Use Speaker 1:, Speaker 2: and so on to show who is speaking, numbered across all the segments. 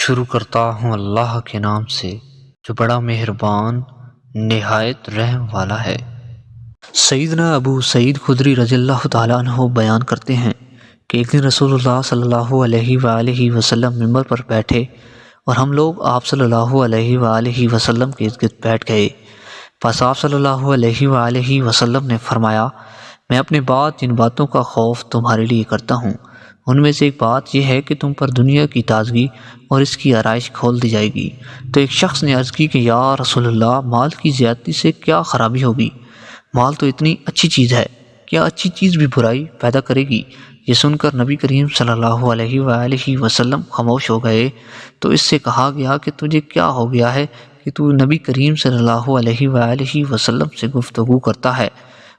Speaker 1: شروع کرتا ہوں اللہ کے نام سے جو بڑا مہربان نہایت رحم والا ہے۔ سیدنا ابو سعید خدری رضی اللہ تعالیٰ عنہ بیان کرتے ہیں کہ ایک دن رسول اللہ صلی اللہ علیہ وآلہ وسلم ممبر پر بیٹھے اور ہم لوگ آپ صلی اللہ علیہ وآلہ وسلم کے ارد گرد بیٹھ گئے۔ پس آپ صلی اللہ علیہ وآلہ وسلم نے فرمایا، میں اپنے بعد جن باتوں کا خوف تمہارے لیے کرتا ہوں ان میں سے ایک بات یہ ہے کہ تم پر دنیا کی تازگی اور اس کی آرائش کھول دی جائے گی۔ تو ایک شخص نے عرض کی کہ یا رسول اللہ، مال کی زیادتی سے کیا خرابی ہوگی؟ مال تو اتنی اچھی چیز ہے، کیا اچھی چیز بھی برائی پیدا کرے گی؟ یہ سن کر نبی کریم صلی اللہ علیہ وآلہ وسلم خاموش ہو گئے۔ تو اس سے کہا گیا کہ تجھے کیا ہو گیا ہے کہ تو نبی کریم صلی اللہ علیہ وآلہ وسلم سے گفتگو کرتا ہے،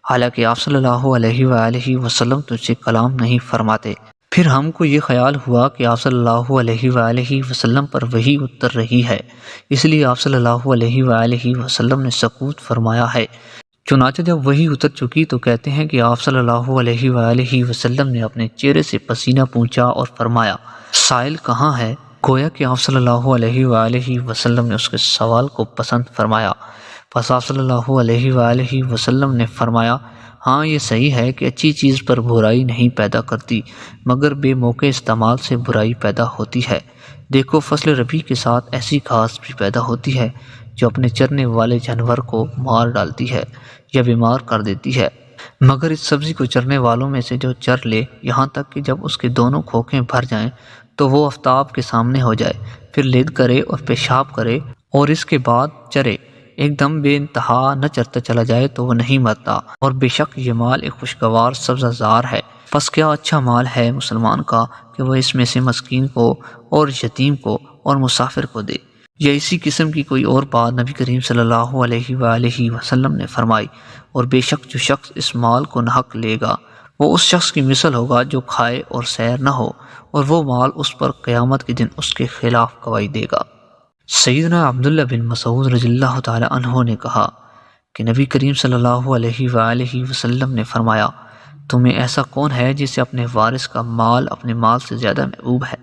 Speaker 1: حالانکہ آپ صلی اللہ علیہ وآلہ وسلم تجھ سے کلام نہیں فرماتے۔ پھر ہم کو یہ خیال ہوا کہ آپ صلی اللہ علیہ وآلہ وسلم پر وحی اتر رہی ہے، اس لیے آپ صلی اللہ علیہ وآلہ وسلم نے سکوت فرمایا ہے۔ چنانچہ جب وحی اتر چکی تو کہتے ہیں کہ آپ صلی اللہ علیہ وآلہ وسلم نے اپنے چہرے سے پسینہ پونچھا اور فرمایا، سائل کہاں ہے؟ گویا کہ آپ صلی اللہ علیہ وآلہ وسلم نے اس کے سوال کو پسند فرمایا۔ پس آپ صلی اللہ علیہ وآلہ وسلم نے فرمایا، ہاں یہ صحیح ہے کہ اچھی چیز پر برائی نہیں پیدا کرتی مگر بے موقع استعمال سے برائی پیدا ہوتی ہے۔ دیکھو فصل ربیع کے ساتھ ایسی گھاس بھی پیدا ہوتی ہے جو اپنے چرنے والے جانور کو مار ڈالتی ہے یا بیمار کر دیتی ہے، مگر اس سبزی کو چرنے والوں میں سے جو چر لے یہاں تک کہ جب اس کے دونوں کھوکھیں بھر جائیں تو وہ آفتاب کے سامنے ہو جائے، پھر لد کرے اور پیشاب کرے اور اس کے بعد چرے، ایک دم بے انتہا نہ چرتا چلا جائے تو وہ نہیں مرتا، اور بے شک یہ مال ایک خوشگوار سبزہ زار ہے۔ پس کیا اچھا مال ہے مسلمان کا کہ وہ اس میں سے مسکین کو اور یتیم کو اور مسافر کو دے، یا اسی قسم کی کوئی اور بات نبی کریم صلی اللہ علیہ وآلہ وسلم نے فرمائی۔ اور بے شک جو شخص اس مال کو ناحق لے گا وہ اس شخص کی مثل ہوگا جو کھائے اور سیر نہ ہو، اور وہ مال اس پر قیامت کے دن اس کے خلاف گواہی دے گا۔ سیدنا عبداللہ بن مسعود رضی اللہ تعالی عنہ نے کہا کہ نبی کریم صلی اللہ علیہ وآلہ وسلم نے فرمایا، تمہیں ایسا کون ہے جسے اپنے وارث کا مال اپنے مال سے زیادہ محبوب ہے؟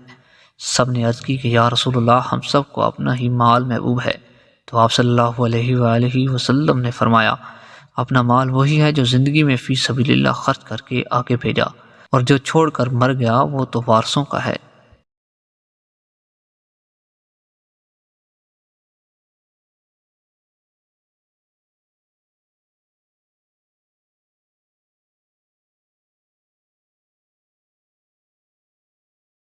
Speaker 1: سب نے عرض کی کہ یا رسول اللہ، ہم سب کو اپنا ہی مال محبوب ہے۔ تو آپ صلی اللہ علیہ وآلہ وسلم نے فرمایا، اپنا مال وہی ہے جو زندگی میں فی سبیل اللہ خرچ کر کے آگے بھیجا، اور جو چھوڑ کر مر گیا وہ تو وارثوں کا ہے۔